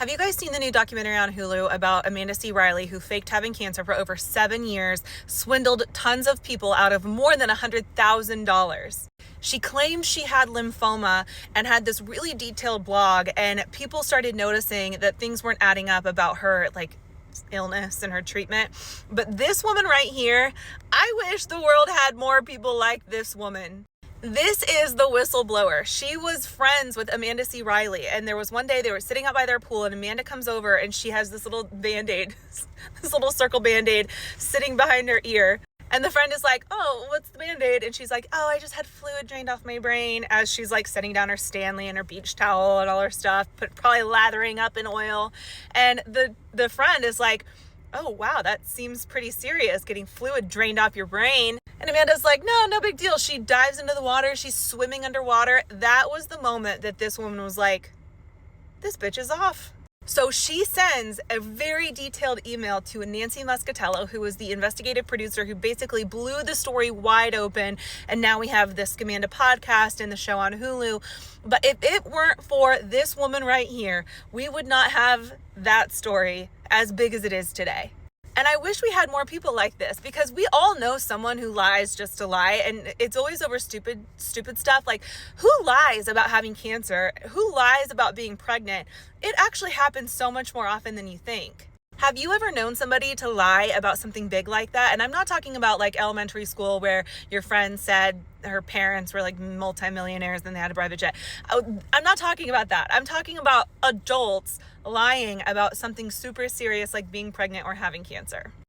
Have you guys seen the new documentary on Hulu about Amanda C. Riley, who faked having cancer for over 7 years, swindled tons of people out of more than $100,000? She claimed she had lymphoma and had this really detailed blog, and people started noticing that things weren't adding up about her, illness and her treatment. But this woman right here, I wish the world had more people like this woman. This is the whistleblower. She was friends with Amanda C. Riley, and there was one day they were sitting out by their pool, and Amanda comes over and she has this little band-aid, this little circle band-aid sitting behind her ear. And the friend is like, "Oh, what's the Band-Aid?" And she's like, "Oh, I just had fluid drained off my brain," as she's setting down her Stanley and her beach towel and all her stuff, probably lathering up in oil. And the friend is like, "Oh, wow, that seems pretty serious, getting fluid drained off your brain." And Amanda's like, no big deal. She dives into the water. She's swimming underwater. That was the moment that this woman was like, this bitch is off. So she sends a very detailed email to Nancy Muscatello, who was the investigative producer who basically blew the story wide open. And now we have the Scamanda podcast and the show on Hulu. But if it weren't for this woman right here, we would not have that story as big as it is today. And I wish we had more people like this, because we all know someone who lies just to lie, and it's always over stupid stuff. Like, who lies about having cancer? Who lies about being pregnant? It actually happens so much more often than you think. Have you ever known somebody to lie about something big like that? And I'm not talking about elementary school where your friend said her parents were multimillionaires and they had a private jet. I'm not talking about that. I'm talking about adults lying about something super serious like being pregnant or having cancer.